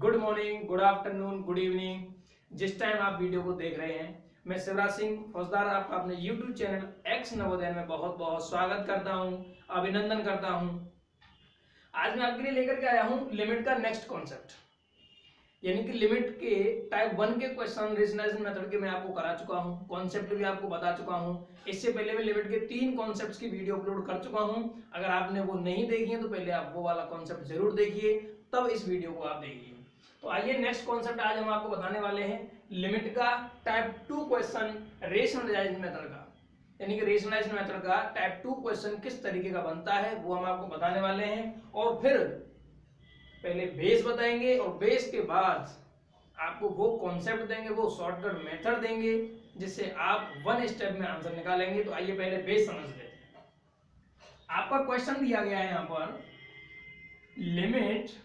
Good morning, good afternoon, good evening, जिस time आप video को देख रहे हैं। मैं शिवराज सिंह फौजदार आपका अपने YouTube चैनल एक्स नवोदय में बहुत बहुत स्वागत करता हूं, अभिनंदन करता हूं। आज मैं आपके लिए लेकर के आया हूं लिमिट का नेक्स्ट कॉन्सेप्ट, यानी कि लिमिट के टाइप 1 के क्वेश्चन रेशनलाइजेशन मेथड के मैं आपको करा चुका हूं, कॉन्सेप्ट भी आपको बता चुका हूं। इससे पहले मैं लिमिट के 3 कॉन्सेप्ट्स की वीडियो अपलोड कर चुका हूं। अगर आपने वो नहीं देखी है तो पहले आप वो वाला कॉन्सेप्ट जरूर देखिए, तब इस वीडियो को आप देखिए। तो आइए नेक्स्ट कॉन्सेप्ट आज हम आपको बताने वाले हैं लिमिट का टाइप 2 क्वेश्चन रेशनलाइजेशन मेथड का, यानी कि रेशनलाइजेशन मेथड का टाइप 2 क्वेश्चन किस तरीके का बनता है वो हम आपको बताने वाले हैं। और फिर पहले बेस बताएंगे और बेस के बाद आपको वो कॉन्सेप्ट देंगे, वो शॉर्टकट मेथड देंगे जिससे आप 1 स्टेप में आंसर निकालेंगे। तो आइए पहले बेस समझ लेते हैं। आपका क्वेश्चन दिया गया है यहां पर, limit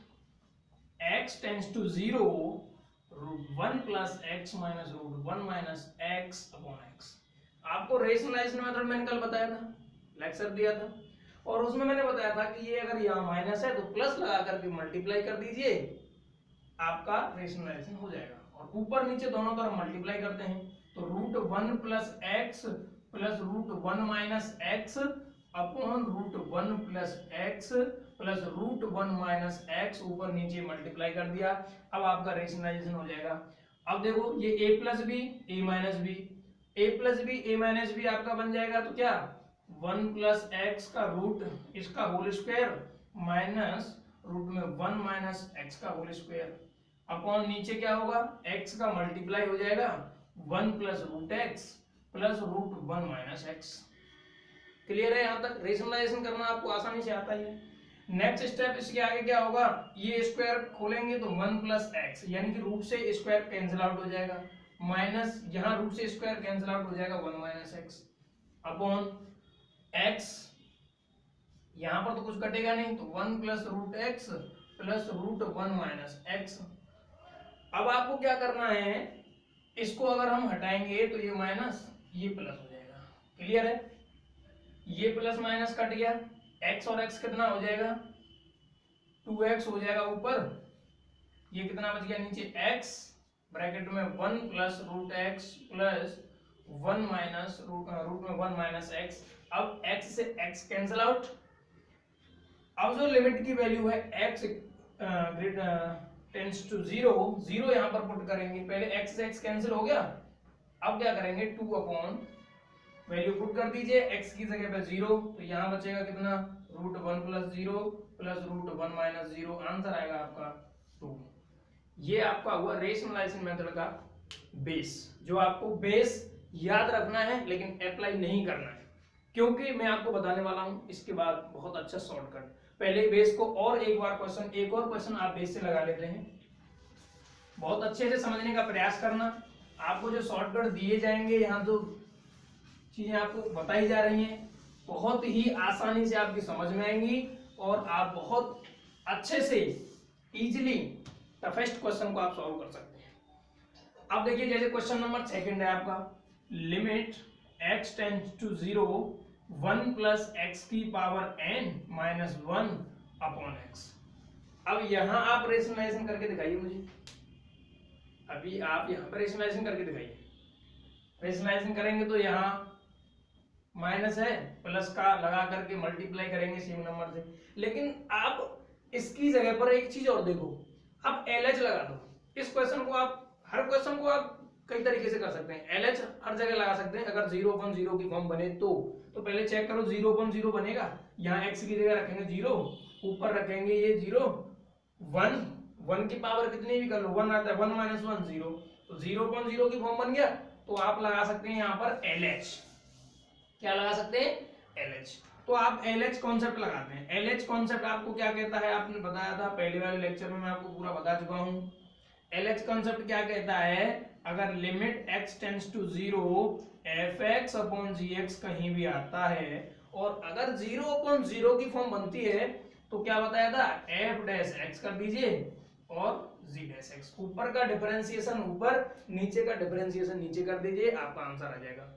x tends to 0 √1 + x - √1 - x upon x। आपको रेशनलाइजेशन मेथड मैंने कल बताया था, लेक्चर दिया था, और उसमें मैंने बताया था कि ये अगर यहाँ माइनस है तो प्लस लगा करके मल्टीप्लाई कर दीजिए, आपका रेशनलाइजेशन हो जाएगा। और ऊपर नीचे दोनों तरफ मल्टीप्लाई करते हैं तो √1 + x + √1 - x upon √1 + x + √1 - x, ऊपर नीचे मल्टीप्लाई कर दिया। अब आपका रेशनलाइजेशन हो जाएगा। अब देखो ये a + b a - b, a + b a - b आपका बन जाएगा। तो क्या 1 + x का रूट इसका होल स्क्वायर माइनस रूट में 1 - x का होल स्क्वायर अपॉन नीचे क्या होगा, x का मल्टीप्लाई हो जाएगा 1 + √x + √1 - x। क्लियर है? यहां तक रेशनलाइजेशन करना आपको आसानी से आता ही है। नेक्स्ट स्टेप इसके आगे क्या होगा, ये स्क्वायर खोलेंगे तो 1 + x, यानी कि रूट से स्क्वायर कैंसिल आउट हो जाएगा, माइनस यहां रूट से स्क्वायर कैंसिल आउट हो जाएगा 1 - x अपॉन x, यहां पर तो कुछ कटेगा नहीं तो 1 + √x + √1 - x। अब आपको क्या करना है, इसको अगर हम हटाएंगे तो ये माइनस ये प्लस हो जाएगा। क्लियर है? ये प्लस माइनस कट गया, x और x कितना हो जाएगा, 2x हो जाएगा ऊपर, ये कितना बच गया नीचे, x ब्रैकेट में 1 + √x + 1 माइनस √1 - x। अब x से x कैंसिल आउट। अब जो लिमिट की वैल्यू है x टेंड्स टू 0 यहां पर पुट करेंगे। पहले x से x कैंसिल हो गया, अब क्या करेंगे 2 अपॉन वैल्यू पुट कर दीजिए, x की जगह पे 0, तो यहां बचेगा कितना, √1 + 0 + √1 - 0, आंसर आएगा आपका 2। ये आपका हुआ रेशनलाइजेशन मेथड का बेस, जो आपको बेस याद रखना है लेकिन अप्लाई नहीं करना है, क्योंकि मैं आपको बताने वाला हूं इसके बाद बहुत अच्छा शॉर्टकट। पहले बेस को और एक और क्वेश्चन आप बेस से लगा लेते हैं, बहुत अच्छे से समझने का प्रयास करना। आपको जो शॉर्टकट दिए जाएंगे, यहाँ जो चीजें आपको बताई जा रही हैं, बहुत ही आसानी से आपकी समझ में आएंगी और आप बहुत अच्छे से इजीली टफेस्ट क्वेश्चन को आप सॉल्व कर सकते हैं। अब देखिए जैसे क्वेश्चन नंबर 2 है आपका, limit x tends to 0 1 + x⁻n - 1 upon x। अब यहां आप रेशनलाइजेशन करके दिखाइए मुझे, अभी आप यहां पर रेशनलाइजेशन करके दिखाइए। रेशनलाइजेशन करेंगे तो यहां माइनस है, प्लस का लगा करके मल्टीप्लाई करेंगे सेम नंबर से, लेकिन आप इसकी जगह पर एक चीज और देखो, आप LH लगा दो। इस क्वेश्चन को आप, हर क्वेश्चन को आप कई तरीके से कर सकते हैं, LH हर जगह लगा सकते हैं। अगर 0/0 की फॉर्म बने तो पहले चेक करो 0/0 बनेगा, यहाँ x की जगह रखेंगे 0, ऊपर रखेंगे ये 0, 1 की पावर कितनी भी कर लो 1 आता है, 1 - 1 0, तो 0/0 की फॉर्म बन गया। तो आप लगा सकते हैं यहाँ पर LH, क्या लगा सकते हैं, LH। तो आप LH कॉन्सेप्ट लगाते हैं। LH कॉन्सेप्ट आपको क्या कहता है, आपने बताया था पहले वाले लेक्चर में, मैं आपको पूरा बता चुका हूं। LH कॉन्सेप्ट क्या कहता है, अगर limit x tends to 0 fx/gx कहीं भी आता है और अगर 0/0 की फॉर्म बनती है तो क्या बताया था, f' कर दीजिए और g', ऊपर का डिफरेंशिएशन ऊपर, नीचे का डिफरेंशिएशन नीचे कर दीजिए, आपका आंसर आ जाएगा।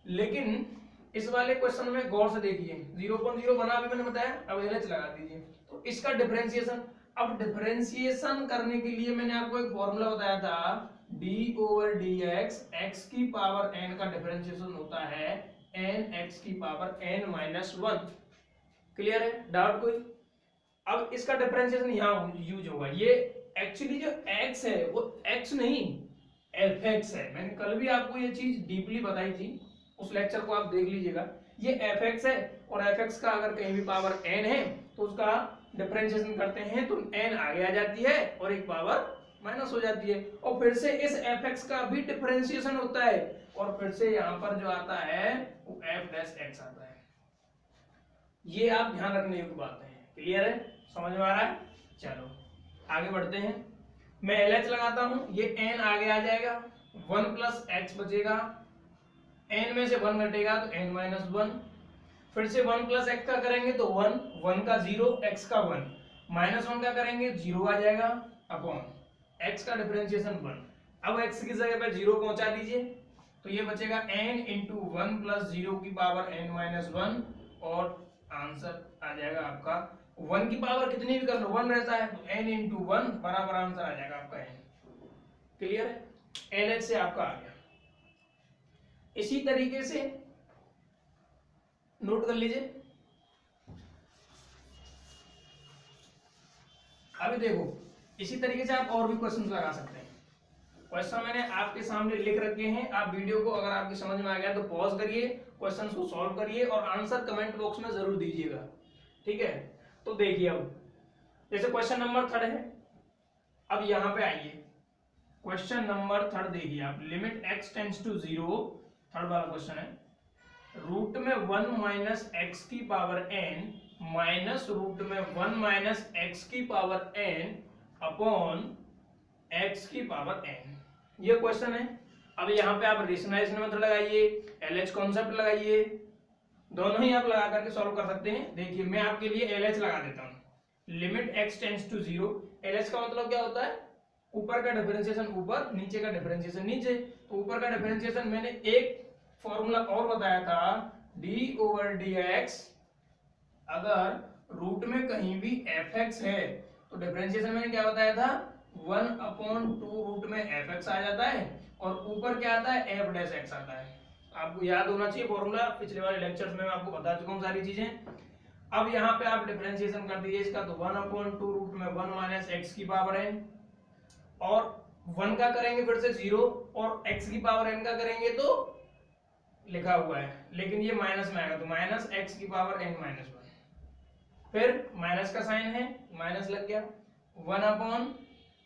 लेकिन इस वाले क्वेश्चन में गौर से देखिए, 0/0 बना अभी मैंने बताया, अब LH लगा दीजिए, तो इसका डिफरेंशिएशन, अब डिफरेंशिएशन करने के लिए मैंने आपको एक फॉर्मूला बताया था, d/dx x की पावर n का डिफरेंशिएशन होता है n x की पावर n-1। क्लियर है? डाउट कोई? अब इसका डिफरेंशिएशन यहाँ यूज होगा। ये एक्चुअली जो x है वो x नहीं fx है। मैंने कल भी आपको ये चीज डीपली बताई थी, उस लेक्चर को आप देख लीजिएगा। ये fx है और fx का अगर कहीं भी पावर n है तो उसका डिफरेंशिएशन करते हैं तो n आगे आ जाती है और एक पावर माइनस हो जाती है, और फिर से इस fx का भी डिफरेंशिएशन होता है और फिर से यहाँ पर जो आता है वो f' आता है। ये आप ध्यान रखने योग्य बात है। क्लियर है? समझ में आ रहा है? चलो आगे बढ़ते हैं। मैं LH लगाता हूं, ये n आगे आ जाएगा, 1 प्लस x बचेगा, n में से 1 घटेगा तो n-1, फिर से 1 प्लस x का करेंगे तो 1, 1 का 0, x का 1, -1 का करेंगे 0 आ जाएगा अपॉन x का डिफरेंशिएशन 1। अब x की जगह पे 0 पहुंचा दीजिए तो ये बचेगा n इंटू 1 प्लस 0 की पावर n-1 और आंसर आ जाएगा आपका 1 की पावर कितनी भी कर लो 1 रहता है तो n इंटू 1 बराबर आंसर आ जाएगा आपका n। क्लियर है? LH से आपका आ गया। इसी तरीके से नोट कर लीजिए। अभी देखो इसी तरीके से आप और भी क्वेश्चन लगा सकते हैं। क्वेश्चन मैंने आपके सामने लिख रखे हैं, आप वीडियो को अगर आपकी समझ में आ गया तो पॉज करिए, क्वेश्चन को सॉल्व करिए और आंसर कमेंट बॉक्स में जरूर दीजिएगा। ठीक है? तो देखिए अब जैसे क्वेश्चन नंबर 3 है, अब यहां पे आइए क्वेश्चन नंबर 3 देखिए आप, limit x tends to 0, third वाला क्वेश्चन है, रूट में 1 माइनस एक्स की पावर n माइनस रूट में 1 माइनस एक्स की पावर n अपॉन x की पावर n, ये क्वेश्चन है। अब यहाँ पे आप रेशनलाइजेशन मेथड लगाइए, LH कॉन्सेप्ट लगाइए, दोनों ही आप लगा करके सॉल्व कर सकते हैं। देखिए मैं आपके लिए LH लगा देता हूँ, limit x tends to 0, LH का मतलब क्या होता है, ऊपर का डिफरेंशिएशन ऊपर, नीचे का डिफरेंशिएशन नीचे। तो ऊपर का डिफरेंशिएशन मैंने एक फॉर्मूला और बताया था, d/dx अगर रूट में कहीं भी fx है तो डिफरेंशिएशन मैंने क्या बताया था, 1/2 रूट में fx आ जाता है और ऊपर क्या आता है, f' आता है। आपको याद होना चाहिए फॉर्मूला, पिछले वाले लेक्चर्स में मैं आपको बता चुका हूँ सारी चीजें। अब यहाँ पे आप डिफरेंशिएशन कर दीजिए इसका, तो 1/2 रूट में 1 माइनस एक्स की पावर n और 1 का करेंगे फिर से 0 और x की पावर n का करेंगे तो लिखा हुआ है लेकिन ये माइनस में आएगा तो माइनस एक्स की पावर n-1, फिर माइनस का साइन है माइनस लग गया, 1/2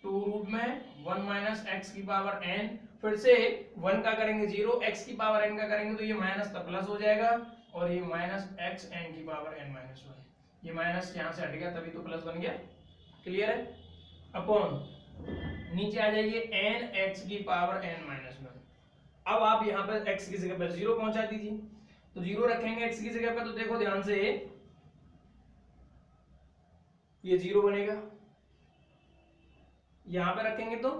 रूट में 1 माइनस एक्स की पावर n, फिर से 1 का करेंगे 0, x की पावर n का करेंगे तो ये माइनस का प्लस हो जाएगा और ये माइनस एक्स n की पावर n-1, ये माइनस यहाँ से हट गया तभी तो प्लस बन गया। क्लियर है? अपॉन नीचे आ जाइए n x की पावर n-1। अब आप यहाँ पर x की जगह पर 0 पहुंचा दीजिए, तो 0 रखेंगे x की जगह पर तो देखो ध्यान से ये 0 बनेगा, यहां पर रखेंगे तो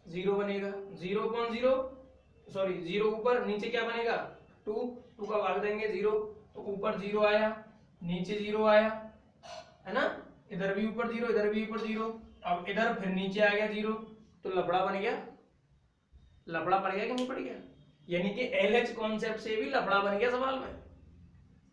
0 बनेगा, 0/0 सॉरी 0 ऊपर नीचे क्या बनेगा 2 का भाग देंगे 0 तो ऊपर 0 आया नीचे 0 आया है ना, इधर भी ऊपर 0 इधर भी ऊपर 0, अब इधर फिर नीचे आ गया 0 तो लफड़ा बन गया, लफड़ा पड़ गया कि नहीं पड़ गया, यानी कि LH कॉन्सेप्ट से भी लफड़ा बन गया सवाल में।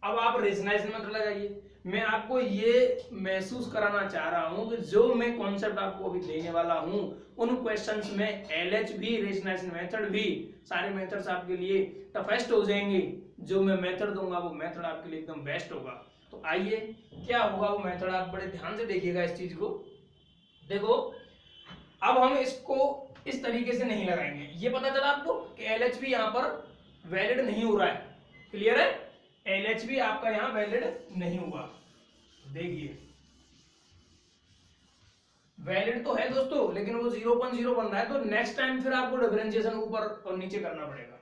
अब आप रेशनलाइजेशन मेथड लगाइए। मैं आपको ये महसूस कराना चाह रहा हूं कि जो मैं कॉन्सेप्ट आपको अभी देने वाला हूं उन क्वेश्चंस में LH भी रेशनलाइजेशन मेथड भी सारे मेथड्स आपके लिए टफेस्ट हो जाएंगे, जो मैं मेथड दूंगा वो मेथड आपके लिए एकदम बेस्ट होगा। तो आइए क्या होगा वो मेथड, आप बड़े ध्यान से देखिएगा इस चीज को। देखो अब हम इसको इस तरीके से नहीं लगाएंगे, ये पता चला आपको कि LH भी यहां पर वैलिड नहीं हो रहा है। क्लियर है? LH भी आपका यहां वैलिड नहीं हुआ। देखिए वैलिड तो है दोस्तों लेकिन वो 0.0 बन रहा है, तो नेक्स्ट टाइम फिर आपको डिफरेंशिएशन ऊपर और नीचे करना पड़ेगा।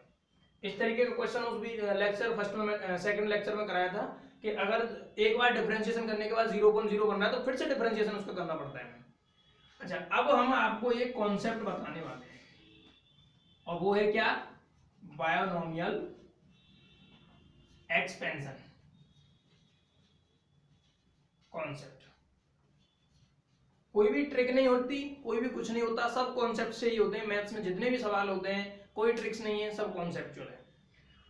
इस तरीके का क्वेश्चन उस भी लेक्चर फर्स्ट में सेकंड लेक्चर में कराया था कि अगर एक बार डिफरेंशिएशन करने के बाद 0.0 बन रहा है तो फिर से डिफरेंशिएशन उसका करना पड़ता है। अच्छा अब हम आपको एक कॉन्सेप्ट बताने वाले हैं और वो है क्या, बायोनोमियल एक्सपेंशन कॉन्सेप्ट। कोई भी ट्रिक नहीं होती, कोई भी कुछ नहीं होता, सब कॉन्सेप्ट से ही होते हैं। मैथ्स में जितने भी सवाल होते हैं कोई ट्रिक्स नहीं है, सब कॉन्सेप्चुअल है।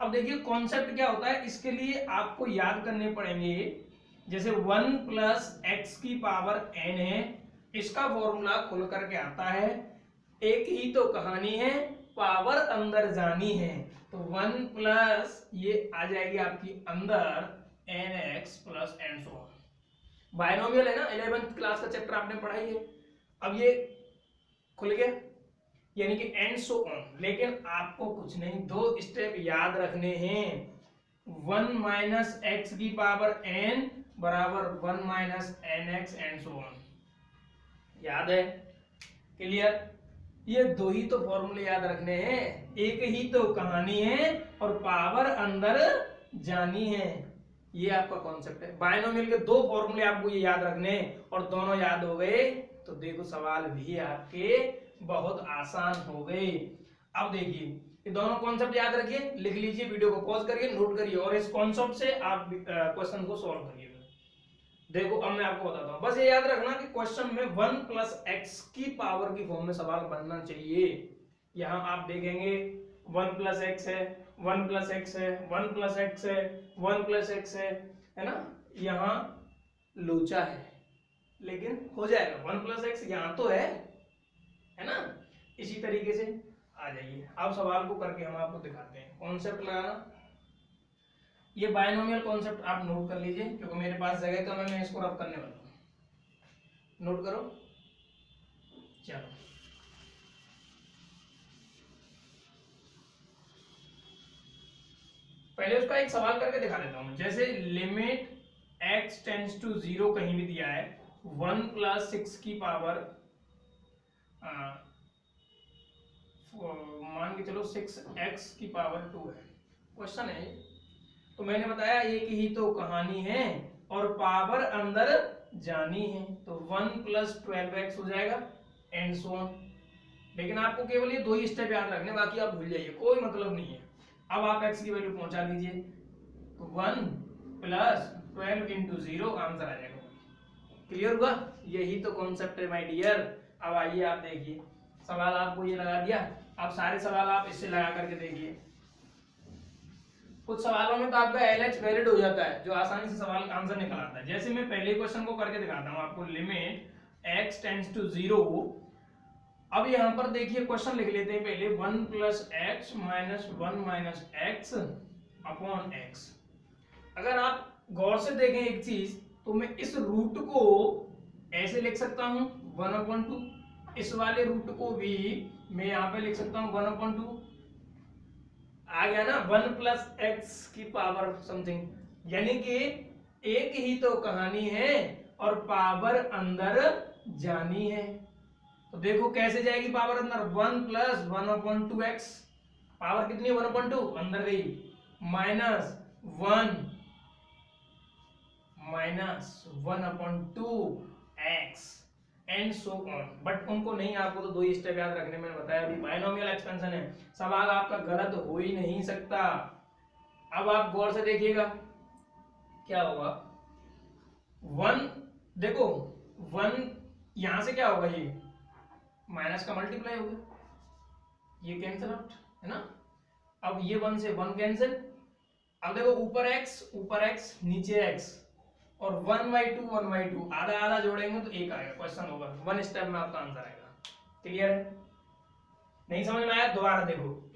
अब देखिए कॉन्सेप्ट क्या होता है, इसके लिए आपको याद करने पड़ेंगे। जैसे 1 प्लस एक्स की पावर n है, इसका फॉर्मूला खुल करके आता है, एक ही तो कहानी है, पावर अंदर जानी है। तो 1 प्लस ये आ जाएगी आपकी अंदर nx plus and so on. Binomial है ना, 11th क्लास का चैप्टर आपने पढ़ा ही है। अब ये खुल गया, यानी कि एंड सो ऑन। लेकिन आपको कुछ नहीं, 2 स्टेप याद रखने हैं। 1 माइनस एक्स की पावर n बराबर 1 minus N X and so on. याद है? क्लियर? ये 2 ही तो फॉर्मूले याद रखने हैं, एक ही तो कहानी है और पावर अंदर जानी है। ये आपका कॉन्सेप्ट है। बायनोमियल के 2 फॉर्मूले आपको ये याद रखने और दोनों याद हो गए तो देखो सवाल भी आपके बहुत आसान हो गए। अब देखिए ये दोनों कॉन्सेप्ट याद रखिए, लिख लीजिए, वीडियो को पॉज करिए, नोट करिए और इस कॉन्सेप्ट से आप क्वेश्चन को सॉल्व करिए। देखो अब मैं आपको बताता हूं, बस ये याद रखना कि क्वेश्चन में 1 प्लस एक्स की पावर की फॉर्म में सवाल बनना चाहिए। यहां आप देखेंगे 1 प्लस एक्स है, 1 प्लस एक्स है, 1 प्लस एक्स है, 1 प्लस एक्स है ना, यहां लोचा है लेकिन हो जाएगा। 1 प्लस एक्स यहां तो है ना। इसी तरीके से आ जाइए, अब सवाल को करके हम आपको दिखाते हैं। कॉन्सेप्ट लगाना, ये बायनोमियल कॉन्सेप्ट आप नोट कर लीजिए क्योंकि मेरे पास जगह कम है, मैं इसको रफ करने वाला हूं। नोट करो, चलो पहले उसका एक सवाल करके दिखा देता हूं। जैसे लिमिट x टेंड्स टू 0 कहीं भी दिया है, 1 प्लस 6 की पावर मान के चलो 6x की पावर 2 है, क्वेश्चन है। तो मैंने बताया एक ही तो कहानी है और पावर अंदर जानी है, तो 1 प्लस 12x हो जाएगा एंड सो ऑन। लेकिन आपको केवल ये 2 ही स्टेप याद रखने, बाकी आप भूल जाइए, कोई मतलब नहीं है। अब आप x की वैल्यू पहुंचा दीजिए, तो 1 प्लस 12 इंटू 0 आंसर आ जाएगा। क्लियर हुआ? यही तो कॉन्सेप्ट है माय डियर। अब आइए आप देखिए, सवाल आपको ये लगा दिया, अब सारे सवाल आप इससे लगा करके देखिए। कुछ सवालों में तो आपका LH वैलिड हो जाता है, जो आसानी से सवाल का आंसर निकल आता है। जैसे मैं पहले क्वेश्चन को करके दिखाता हूं आपको, लिमिट x टेंड्स टू 0। अब यहां पर देखिए क्वेश्चन लिख लेते हैं पहले, 1 plus x minus 1 minus x upon x. अगर आप गौर से देखें एक चीज, तो मैं इस रूट को ऐसे लिख सकता हूं 1/2, इस वाले रूट को भी मैं यहां पे लिख सकता हूं 1/2। आ गया ना, 1 प्लस एक्स की पावर समथिंग, यानी कि एक ही तो कहानी है और पावर अंदर जानी है। तो देखो कैसे जाएगी पावर अंदर, 1 प्लस 1/2x, पावर कितनी है 1/2 अंदर गई, minus 1 minus 1/2x and so on. But उनको नहीं, आपको तो 2 ही स्टेप याद रखने, मैंने बताया अभी बायनोमियल एक्सपेंशन है, सवाल आपका गलत हो ही नहीं सकता। अब आप गौर से देखिएगा क्या होगा, 1 देखो 1 यहां से क्या होगा, ये माइनस का मल्टीप्लाई होगा, ये कैंसिल आउट है ना। अब ये 1 से 1 कैंसिल। अब देखो ऊपर x नीचे x और 1/2 1/2 आधा आधा जोड़ेंगे तो 1 आएगा, क्वेश्चन ओवर। 1 स्टेप में आपका आंसर आएगा। क्लियर है? नहीं समझ में आया? दोबारा देखो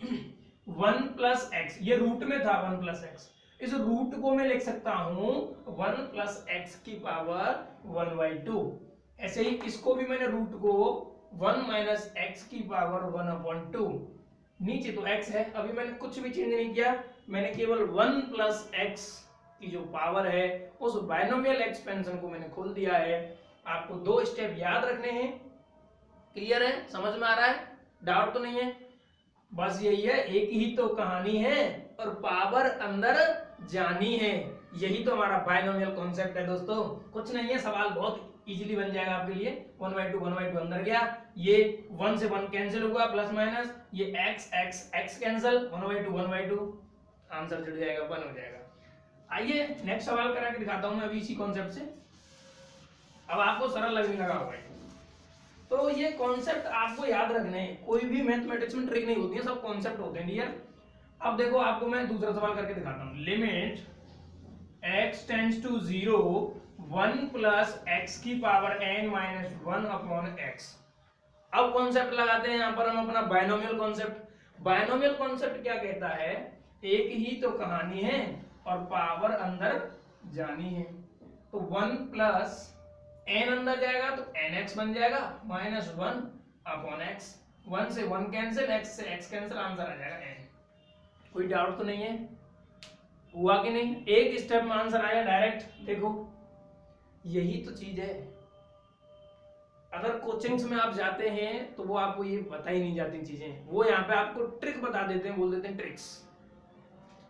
1 प्लस एक्स, ये रूट में था 1 प्लस एक्स, इस रूट को मैं लिख सकता हूं 1 प्लस एक्स की पावर 1/2। ऐसे ही इसको भी मैंने रूट को 1 माइनस एक्स की पावर 1/2। नीचे तो x है, अभी मैंने कुछ भी चेंज नहीं किया, मैंने केवल 1 प्लस एक्स की जो पावर है उस बायनोमियल एक्सपेंशन को मैंने खोल दिया है। आपको 2 स्टेप याद रखने हैं। क्लियर है? समझ में आ रहा है? डाउट तो नहीं है? बस यही है, एक ही तो कहानी है और पावर अंदर जानी है। यही तो हमारा बायनोमियल कॉन्सेप्ट है दोस्तों, कुछ नहीं है। सवाल बहुत इजीली बन जाएगा आपके लिए। 1/2 अंदर गया, ये 1 से 1 कैंसिल हुआ, प्लस माइनस, ये x कैंसिल, 1/2 आंसर जुड़ जाएगा, 1 हो जाएगा। आइए नेक्स्ट सवाल करा के दिखाता हूं मैं अभी इसी कॉन्सेप्ट से। अब आपको सरल लगने लगा होगा। तो ये कॉन्सेप्ट आपको याद रखने हैं, कोई भी मैथमेटिक्स में ट्रिक नहीं होती है, सब कॉन्सेप्ट होते हैं डियर। अब देखो आपको मैं दूसरा सवाल करके दिखाता हूं। Limit x tends to 0 1 plus x की power n minus 1 upon x। अब कॉन्सेप्ट लगाते हैं यहां पर हम अपना बायनोमियल कॉन्सेप्ट। बायनोमियल कॉन्सेप्ट क्या कहता है, एक ही तो कहानी है और पावर अंदर जानी है। तो 1 प्लस n अंदर जाएगा तो nx बन जाएगा माइनस 1 अपॉन x। 1 से 1 कैंसिल, x से x कैंसिल, आंसर आ जाएगा n। कोई डाउट तो नहीं है, हुआ कि नहीं? एक स्टेप में आंसर आया डायरेक्ट। देखो यही तो चीज है, अगर कोचिंग्स में आप जाते हैं तो वो आपको ये बताई नहीं जाती चीजें, वो यहाँ पे आपको ट्रिक बता देते हैं, बोल देते हैं ट्रिक्स।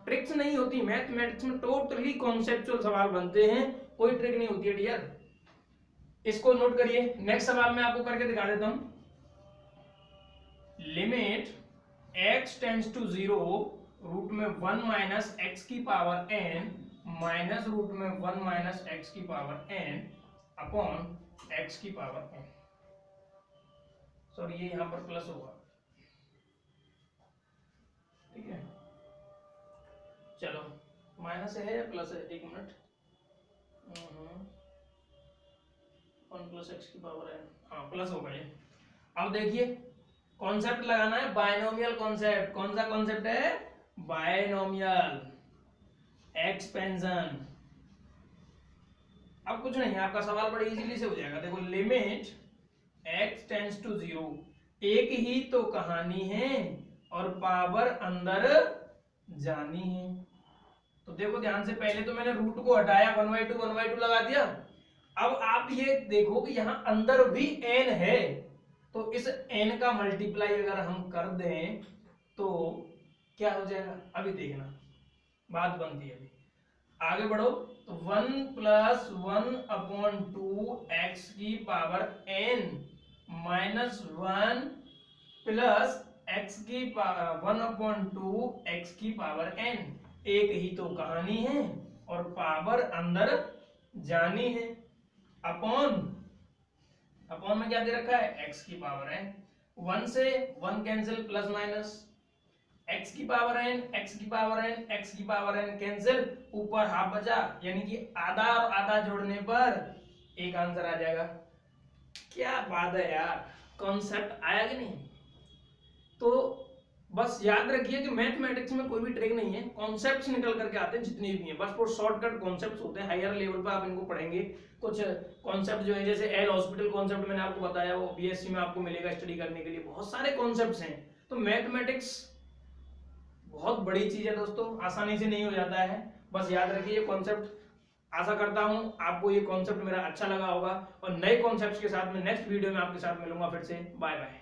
ट्रिक्स नहीं होती मैथमेटिक्स में, टोटली कॉन्सेप्चुअल सवाल बनते हैं, कोई ट्रिक नहीं होती है डियर। इसको नोट करिए। नेक्स्ट सवाल मैं आपको करके दिखा देता हूं। Limit x tends to 0 root में 1 माइनस एक्स की पावर n माइनस रूट में 1 माइनस एक्स की पावर n अपॉन x की पावर n। सॉरी ये यहां पर प्लस होगा, ठीक है। चलो माइनस है या प्लस है, एक मिनट। 1 प्लस एक्स की पावर n, हाँ प्लस होगा ये। अब देखिए कॉन्सेप्ट लगाना है बायनोमियल कॉन्सेप्ट। कौन सा कॉन्सेप्ट है? Binomial expansion. अब कुछ नहीं, आपका सवाल बड़े इजीली से हो जाएगा। देखो लिमिट x टेंड्स टू 0, एक ही तो कहानी है और पावर अंदर जानी है। तो देखो ध्यान से, पहले तो मैंने रूट को हटाया, 1/2 लगा दिया। अब आप ये देखो कि यहां अंदर भी n है, तो इस n का मल्टीप्लाई अगर हम कर दें तो क्या हो जाएगा, अभी देखना, बात बनती है। अभी आगे बढ़ो। तो 1 प्लस 1 अपॉन 2 एक्स की power n minus 1 plus x की 1 अपॉन 2 एक्स की पावर n। एक ही तो कहानी है और पावर अंदर जानी है। अपॉन में क्या दे रखा है, x की पावर n। 1 से 1 कैंसिल, प्लस माइनस, x की पावर n, x की पावर n, x की पावर n कैंसिल, ऊपर हाफ बचा, यानी कि आधा और आधा जोड़ने पर एक आंसर आ जाएगा। क्या बात है यार, कॉन्सेप्ट आया कि नहीं? तो बस याद रखिए कि मैथमेटिक्स में कोई भी ट्रिक नहीं है, कॉन्सेप्ट्स निकल करके आते हैं जितने भी हैं, बस वो शॉर्टकट कॉन्सेप्ट्स होते हैं। हायर लेवल पे आप इनको पढ़ेंगे। कुछ कॉन्सेप्ट जो है, जैसे एल हॉस्पिटल कॉन्सेप्ट मैंने आपको बताया, वो बीएससी में आपको मिलेगा स्टडी करने के लिए। बहुत सारे कॉन्सेप्ट्स हैं। तो मैथमेटिक्स बहुत बड़ी चीज है दोस्तों, आसानी से नहीं हो जाता है। बस याद रखिए ये कॉन्सेप्ट। आशा करता हूं आपको ये कॉन्सेप्ट मेरा अच्छा लगा होगा, और नए कॉन्सेप्ट्स के साथ में नेक्स्ट वीडियो में आपके साथ मिलूंगा फिर से। Bye bye.